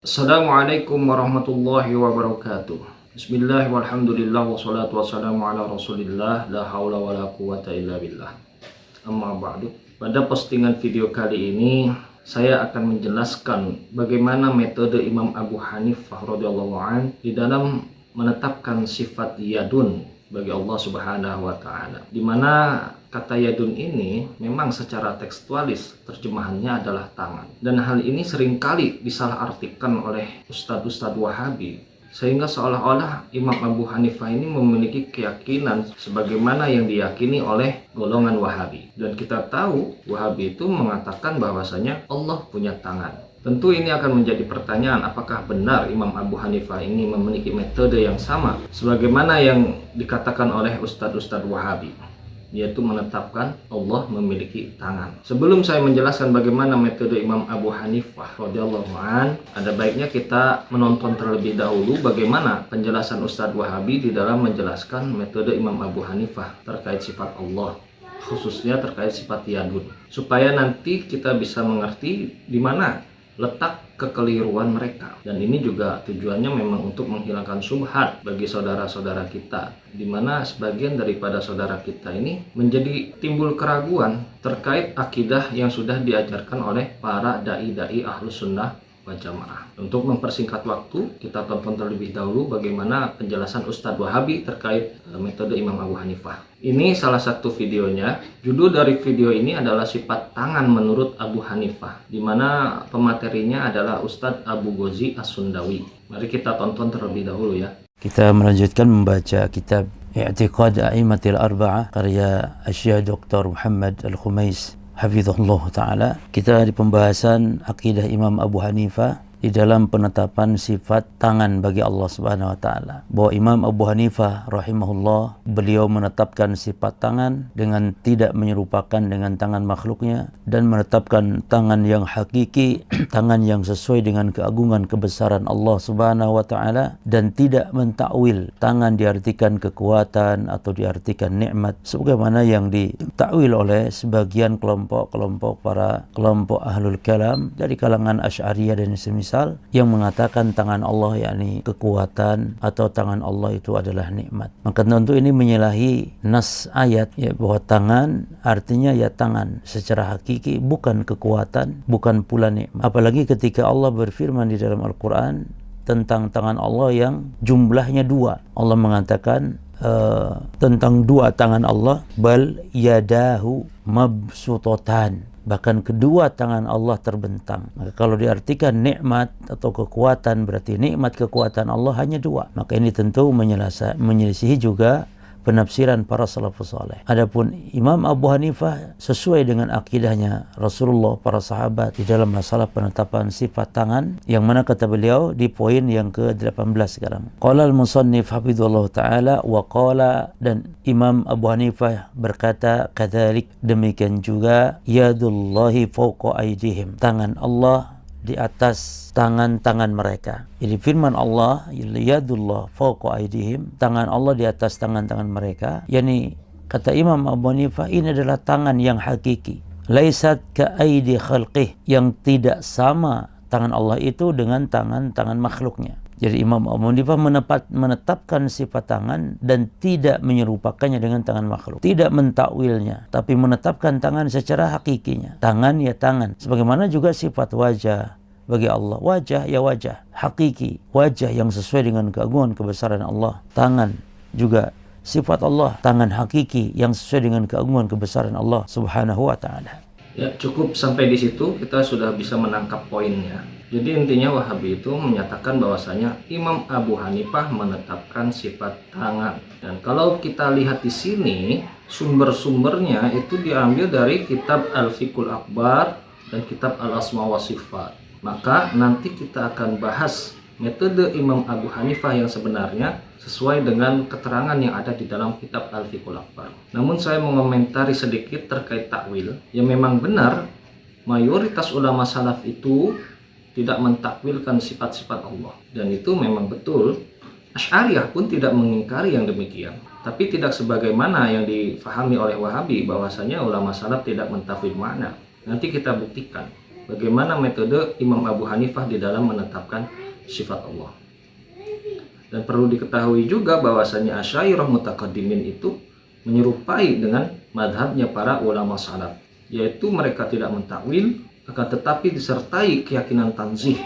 Assalamualaikum warahmatullahi wabarakatuh. Bismillah walhamdulillah wassalatu wassalamu ala rasulillah la haula wa la quwata illa billah. Amma ba'du. Pada postingan video kali ini saya akan menjelaskan bagaimana metode Imam Abu Hanifah radhiyallahu an di dalam menetapkan sifat yadun bagi Allah Subhanahu wa taala. Di mana kata yadun ini memang secara tekstualis terjemahannya adalah tangan. Dan hal ini seringkali disalahartikan oleh ustadz-ustadz Wahabi, sehingga seolah-olah Imam Abu Hanifah ini memiliki keyakinan sebagaimana yang diyakini oleh golongan Wahabi. Dan kita tahu Wahabi itu mengatakan bahwasanya Allah punya tangan. Tentu ini akan menjadi pertanyaan, apakah benar Imam Abu Hanifah ini memiliki metode yang sama sebagaimana yang dikatakan oleh ustadz-ustadz Wahabi, yaitu menetapkan Allah memiliki tangan. Sebelum saya menjelaskan bagaimana metode Imam Abu Hanifah radhiyallahu an, ada baiknya kita menonton terlebih dahulu bagaimana penjelasan Ustadz Wahabi di dalam menjelaskan metode Imam Abu Hanifah terkait sifat Allah, khususnya terkait sifat yadun, supaya nanti kita bisa mengerti di mana letak kekeliruan mereka. Dan ini juga tujuannya memang untuk menghilangkan syubhat bagi saudara-saudara kita, di mana sebagian daripada saudara kita ini menjadi timbul keraguan terkait akidah yang sudah diajarkan oleh para dai-dai Ahlus Sunnah wal Jamaah. Untuk mempersingkat waktu, kita tonton terlebih dahulu bagaimana penjelasan Ustadz Wahabi terkait metode Imam Abu Hanifah. Ini salah satu videonya. Judul dari video ini adalah Sifat Tangan Menurut Abu Hanifah, di mana pematerinya adalah Ustadz Abu Ghazi As-Sundawi. Mari kita tonton terlebih dahulu ya. Kita melanjutkan membaca kitab I'tiqad A'immatil Arba'ah karya Asy-Syaikh Dr. Muhammad Al-Khumais hafizahullah ta'ala. Kita di pembahasan akidah Imam Abu Hanifah di dalam penetapan sifat tangan bagi Allah Subhanahu wa taala. Bahwa Imam Abu Hanifah rahimahullah, beliau menetapkan sifat tangan dengan tidak menyerupakan dengan tangan makhluknya, dan menetapkan tangan yang hakiki, tangan yang sesuai dengan keagungan kebesaran Allah Subhanahu wa taala, dan tidak mentakwil tangan diartikan kekuatan atau diartikan nikmat sebagaimana yang ditakwil oleh sebagian kelompok para kelompok ahlul kalam dari kalangan Asy'ariyah dan semisal, yang mengatakan tangan Allah yakni kekuatan atau tangan Allah itu adalah nikmat. Maka tentu ini menyalahi nas ayat, ya, bahwa tangan artinya ya tangan secara hakiki, bukan kekuatan, bukan pula nikmat. Apalagi ketika Allah berfirman di dalam Al-Quran tentang tangan Allah yang jumlahnya dua. Allah mengatakan tentang dua tangan Allah, bal yadahu mabsutatan, bahkan kedua tangan Allah terbentang. Maka kalau diartikan nikmat atau kekuatan, berarti nikmat kekuatan Allah hanya dua. Maka ini tentu menyelisihi juga penafsiran para salafus saleh. Adapun Imam Abu Hanifah sesuai dengan akidahnya Rasulullah, para sahabat di dalam masalah penetapan sifat tangan, yang mana kata beliau di poin yang ke-18 sekarang. Qala al-musannif hafizallahu taala wa qala, dan Imam Abu Hanifah berkata kadzalik, demikian juga yadullahi fawqa aydihim, tangan Allah di atas tangan-tangan mereka. Jadi firman Allah, yadullah fawqa aydihim, tangan Allah di atas tangan-tangan mereka, yakni kata Imam Abu Hanifah ini adalah tangan yang hakiki, laisat ka aidi khalqih, yang tidak sama tangan Allah itu dengan tangan-tangan makhluknya. Jadi Imam Abu Hanifah menetapkan sifat tangan dan tidak menyerupakannya dengan tangan makhluk, tidak mentakwilnya, tapi menetapkan tangan secara hakikinya. Tangan ya tangan, sebagaimana juga sifat wajah bagi Allah, wajah ya wajah hakiki, wajah yang sesuai dengan keagungan kebesaran Allah. Tangan juga sifat Allah, tangan hakiki yang sesuai dengan keagungan kebesaran Allah Subhanahu wa taala. Ya, cukup sampai di situ kita sudah bisa menangkap poinnya. Jadi intinya Wahabi itu menyatakan bahwasanya Imam Abu Hanifah menetapkan sifat tangan. Dan kalau kita lihat di sini, sumber-sumbernya itu diambil dari kitab Al-Fiqhul Akbar dan kitab Al-Asma wa Sifat. Maka nanti kita akan bahas metode Imam Abu Hanifah yang sebenarnya sesuai dengan keterangan yang ada di dalam kitab Al-Fiqhul Akbar. Namun saya mengomentari sedikit terkait takwil. Yang memang benar, mayoritas ulama salaf itu tidak mentakwilkan sifat-sifat Allah. Dan itu memang betul. Asy'ariyah pun tidak mengingkari yang demikian. Tapi tidak sebagaimana yang difahami oleh Wahabi bahwasanya ulama salaf tidak mentakwil makna. Nanti kita buktikan. bagaimana metode Imam Abu Hanifah di dalam menetapkan sifat Allah. Dan perlu diketahui juga bahwasanya Asy'ariyah mutaqaddimin itu menyerupai dengan madhabnya para ulama salaf, yaitu mereka tidak mentakwil, akan tetapi disertai keyakinan tanzih,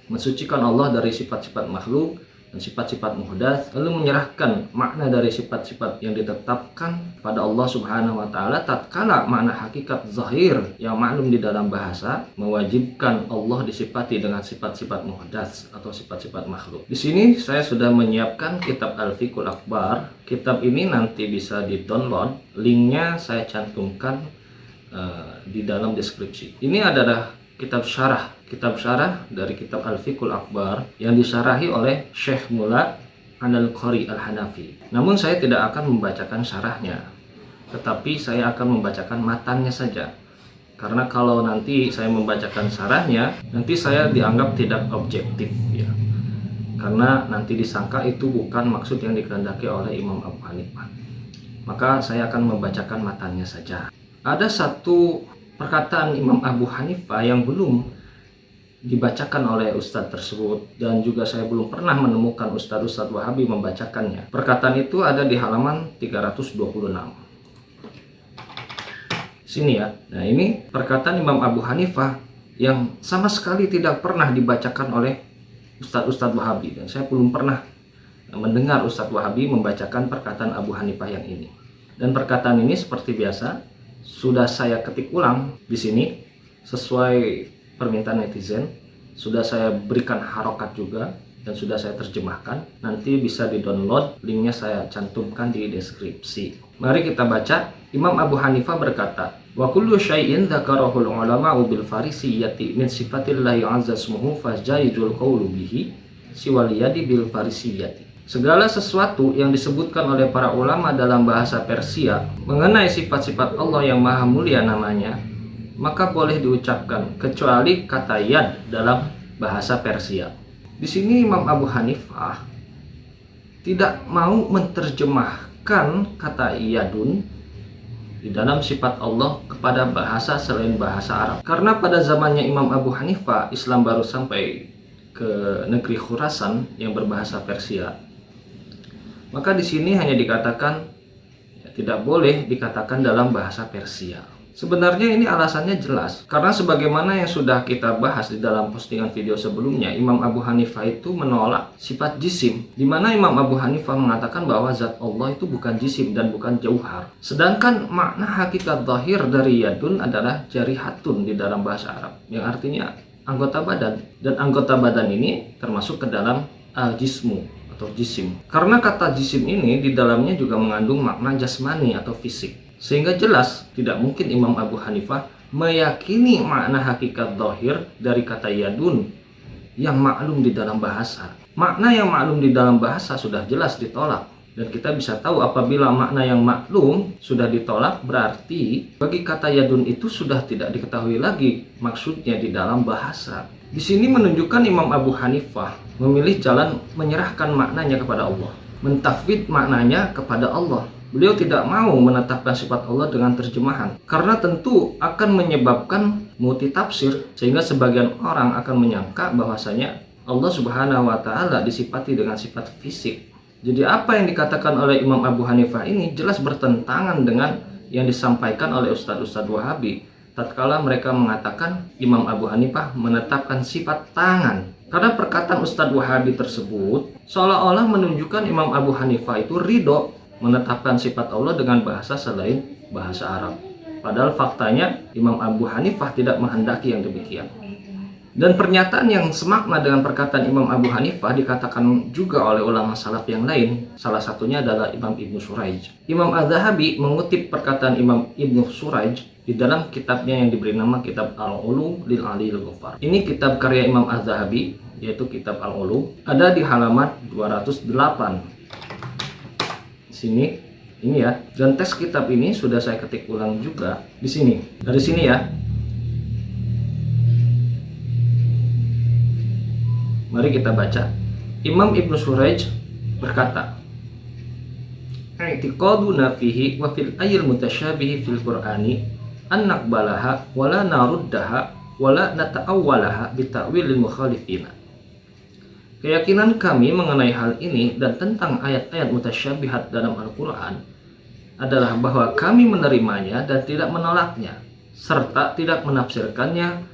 mensucikan Allah dari sifat-sifat makhluk dan sifat-sifat muhdats, lalu menyerahkan makna dari sifat-sifat yang ditetapkan pada Allah Subhanahu wa taala tatkala makna hakikat zahir yang maklum di dalam bahasa mewajibkan Allah disifati dengan sifat-sifat muhdats atau sifat-sifat makhluk. Di sini saya sudah menyiapkan kitab Al-Fiqhul Akbar. Kitab ini nanti bisa di-download, linknya saya cantumkan di dalam deskripsi. Ini adalah kitab syarah dari kitab Al-Fiqhul Akbar yang disyarahi oleh Syekh Mula Al-Qari Al-Hanafi. Namun saya tidak akan membacakan syarahnya, tetapi saya akan membacakan matannya saja. Karena kalau nanti saya membacakan syarahnya, nanti saya dianggap tidak objektif ya. Karena nanti disangka itu bukan maksud yang dikehendaki oleh Imam Abu Hanifah. Maka saya akan membacakan matannya saja. Ada satu perkataan Imam Abu Hanifah yang belum dibacakan oleh ustadz tersebut, dan juga saya belum pernah menemukan ustadz Wahabi membacakannya. Perkataan itu ada di halaman 326 sini ya. Nah, ini perkataan Imam Abu Hanifah yang sama sekali tidak pernah dibacakan oleh ustadz Wahabi, dan saya belum pernah mendengar ustadz Wahabi membacakan perkataan Abu Hanifah yang ini. Dan perkataan ini seperti biasa sudah saya ketik ulang di sini sesuai permintaan netizen, sudah saya berikan harokat juga dan sudah saya terjemahkan. Nanti bisa di-download, linknya saya cantumkan di deskripsi. Mari kita baca. Imam Abu Hanifah berkata, "Wa kullu syai'in dzakarahul ulama'u bil farisiyyati min sifatillahi 'azza ismuhu fajaizul qawlu bihi siwal yadi bil farisiyyati." Segala sesuatu yang disebutkan oleh para ulama dalam bahasa Persia mengenai sifat-sifat Allah yang maha mulia namanya, maka boleh diucapkan kecuali kata yad dalam bahasa Persia. Di sini Imam Abu Hanifah tidak mau menerjemahkan kata yadun di dalam sifat Allah kepada bahasa selain bahasa Arab. Karena pada zamannya Imam Abu Hanifah, Islam baru sampai ke negeri Khurasan yang berbahasa Persia. Maka di sini hanya dikatakan tidak boleh dikatakan dalam bahasa Persia. Sebenarnya ini alasannya jelas, karena sebagaimana yang sudah kita bahas di dalam postingan video sebelumnya, Imam Abu Hanifah itu menolak sifat jisim, di mana Imam Abu Hanifah mengatakan bahwa zat Allah itu bukan jisim dan bukan jauhar. Sedangkan makna hakikat zahir dari yadun adalah jarihatun di dalam bahasa Arab, yang artinya anggota badan, dan anggota badan ini termasuk ke dalam al-jismu atau jisim. Karena kata jisim ini di dalamnya juga mengandung makna jasmani atau fisik, sehingga jelas tidak mungkin Imam Abu Hanifah meyakini makna hakikat zahir dari kata yadun yang maklum di dalam bahasa. Makna yang maklum di dalam bahasa sudah jelas ditolak, dan kita bisa tahu apabila makna yang maklum sudah ditolak, berarti bagi kata yadun itu sudah tidak diketahui lagi maksudnya di dalam bahasa. Di sini menunjukkan Imam Abu Hanifah memilih jalan menyerahkan maknanya kepada Allah, mentafwid maknanya kepada Allah. Beliau tidak mau menetapkan sifat Allah dengan terjemahan, karena tentu akan menyebabkan multitafsir, sehingga sebagian orang akan menyangka bahwasanya Allah Subhanahu wa taala disifati dengan sifat fisik. Jadi apa yang dikatakan oleh Imam Abu Hanifah ini jelas bertentangan dengan yang disampaikan oleh ustadz Wahabi tatkala mereka mengatakan Imam Abu Hanifah menetapkan sifat tangan. Karena perkataan Ustadz Wahabi tersebut seolah-olah menunjukkan Imam Abu Hanifah itu ridho menetapkan sifat Allah dengan bahasa selain bahasa Arab. Padahal faktanya Imam Abu Hanifah tidak menghendaki yang demikian. Dan pernyataan yang semakna dengan perkataan Imam Abu Hanifah dikatakan juga oleh ulama salaf yang lain. Salah satunya adalah Imam Ibnu Suraij. Imam Az-Zahabi mengutip perkataan Imam Ibnu Suraij di dalam kitabnya yang diberi nama Kitab Al-Ulum lil Aliyil Ghaffar. Ini kitab karya Imam Az-Zahabi, yaitu Kitab Al-Ulum, ada di halaman 208. Di sini, ini ya. Dan teks kitab ini sudah saya ketik ulang juga di sini. Dari sini ya. Mari kita baca. Imam Ibnu Suraij berkata, "I'tiqaduna fihi wa fil ayil mutasyabihi fil Qur'ani an naqbalaha wa la naruddaha wala nata'awwalaha bita'wilil mukhalifina. Keyakinan kami mengenai hal ini dan tentang ayat-ayat mutasyabihat dalam Al-Quran adalah bahwa kami menerimanya dan tidak menolaknya, serta tidak menafsirkannya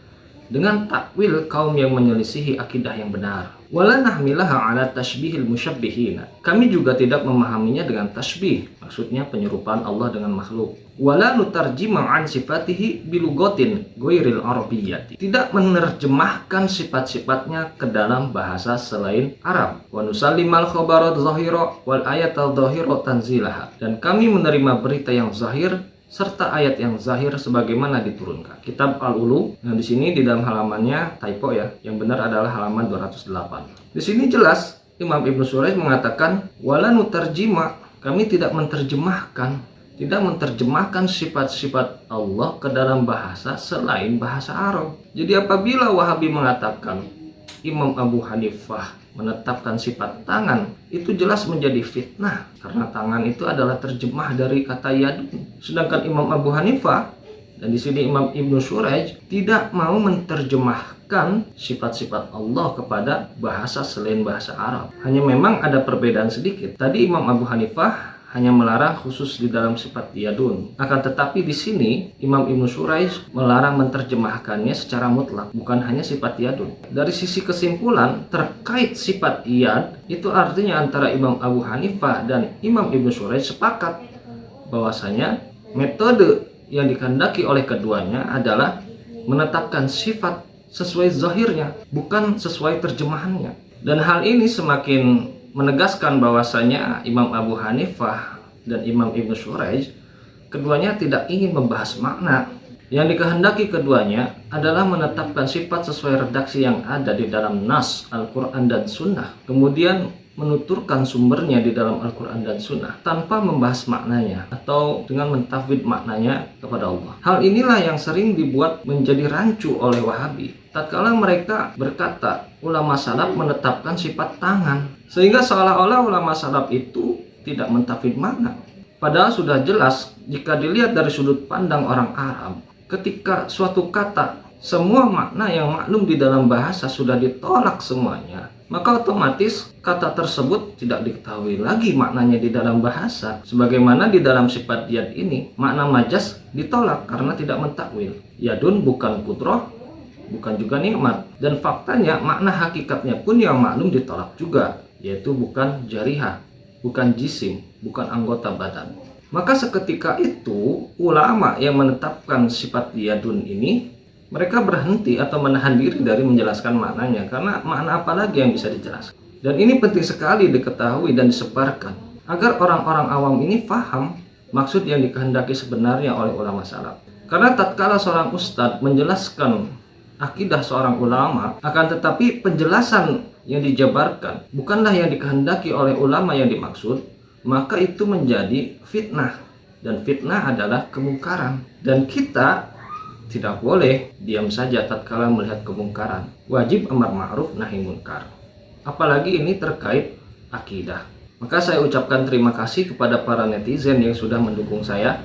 dengan takwil kaum yang menyelisihi akidah yang benar. Wala nahmilaha ala tashbihil musyabbihina. Kami juga tidak memahaminya dengan tasbih, maksudnya penyerupaan Allah dengan makhluk. Wala nutarjima an sifatihi bilugotin ghairil arabiyyati. Tidak menerjemahkan sifat-sifatnya ke dalam bahasa selain Arab. Wa nusallimal khabarat zahira wal ayatal zahira tanzilaha. Dan kami menerima berita yang zahir serta ayat yang zahir sebagaimana diturunkan. Kitab Al-Ulu, yang di sini di dalam halamannya typo ya, yang benar adalah halaman 208. Di sini jelas Imam Ibnu Surayj mengatakan wala nutarjima, kami tidak menerjemahkan sifat-sifat Allah ke dalam bahasa selain bahasa Arab. Jadi apabila Wahabi mengatakan Imam Abu Hanifah menetapkan sifat tangan, itu jelas menjadi fitnah karena tangan itu adalah terjemah dari kata yadun. Sedangkan Imam Abu Hanifah dan di sini Imam Ibnu Surayj tidak mau menerjemahkan sifat-sifat Allah kepada bahasa selain bahasa Arab. Hanya memang ada perbedaan sedikit. Tadi Imam Abu Hanifah hanya melarang khusus di dalam sifat yadun. Akan tetapi di sini Imam Ibnu Surayj melarang menerjemahkannya secara mutlak, bukan hanya sifat yadun. Dari sisi kesimpulan terkait sifat yad, itu artinya antara Imam Abu Hanifah dan Imam Ibnu Surayj sepakat bahwasanya metode yang dikehendaki oleh keduanya adalah menetapkan sifat sesuai zahirnya, bukan sesuai terjemahannya. Dan hal ini semakin menegaskan bahwasanya Imam Abu Hanifah dan Imam Ibnu Surayj keduanya tidak ingin membahas makna. Yang dikehendaki keduanya adalah menetapkan sifat sesuai redaksi yang ada di dalam nas Al-Quran dan Sunnah, kemudian menuturkan sumbernya di dalam Al-Quran dan Sunnah tanpa membahas maknanya atau dengan mentafwid maknanya kepada Allah. Hal inilah yang sering dibuat menjadi rancu oleh Wahabi tatkala mereka berkata ulama salaf menetapkan sifat tangan, sehingga seolah-olah ulama salaf itu tidak mentafwid makna. Padahal sudah jelas jika dilihat dari sudut pandang orang Arab, ketika suatu kata semua makna yang maklum di dalam bahasa sudah ditolak semuanya, maka otomatis kata tersebut tidak diketahui lagi maknanya di dalam bahasa. Sebagaimana di dalam sifat yad ini, makna majas ditolak karena tidak mentakwil. Yadun bukan kudrah, bukan juga nikmat. Dan faktanya makna hakikatnya pun yang maklum ditolak juga, yaitu bukan jarihah, bukan jisim, bukan anggota badan. Maka seketika itu ulama yang menetapkan sifat yadun ini, mereka berhenti atau menahan diri dari menjelaskan maknanya, karena makna apa lagi yang bisa dijelaskan. Dan ini penting sekali diketahui dan disebarkan agar orang-orang awam ini paham maksud yang dikehendaki sebenarnya oleh ulama salaf. Karena tatkala seorang ustadz menjelaskan akidah seorang ulama, akan tetapi penjelasan yang dijabarkan bukanlah yang dikehendaki oleh ulama yang dimaksud, maka itu menjadi fitnah, dan fitnah adalah kemungkaran. Dan kita tidak boleh diam saja tatkala melihat kemungkaran. Wajib amar ma'ruf nahi munkar. Apalagi ini terkait akidah. Maka saya ucapkan terima kasih kepada para netizen yang sudah mendukung saya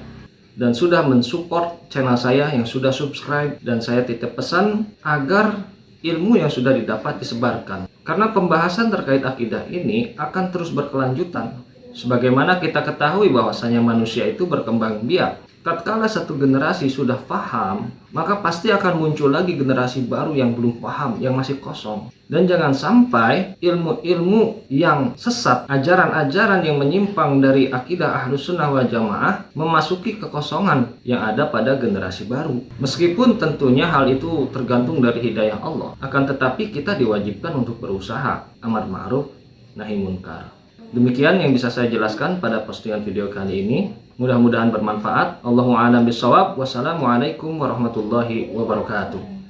dan sudah mensupport channel saya, yang sudah subscribe, dan saya titip pesan agar ilmu yang sudah didapat disebarkan. Karena pembahasan terkait akidah ini akan terus berkelanjutan. Sebagaimana kita ketahui bahwasanya manusia itu berkembang biak. Tatkala satu generasi sudah paham, maka pasti akan muncul lagi generasi baru yang belum paham, yang masih kosong. Dan jangan sampai ilmu-ilmu yang sesat, ajaran-ajaran yang menyimpang dari akidah Ahlus Sunnah wal Jamaah memasuki kekosongan yang ada pada generasi baru. Meskipun tentunya hal itu tergantung dari hidayah Allah, akan tetapi kita diwajibkan untuk berusaha amar ma'ruf nahi munkar. Demikian yang bisa saya jelaskan pada postingan video kali ini. Mudah-mudahan bermanfaat. Allahu a'lam bishawab. Wassalamualaikum warahmatullahi wabarakatuh.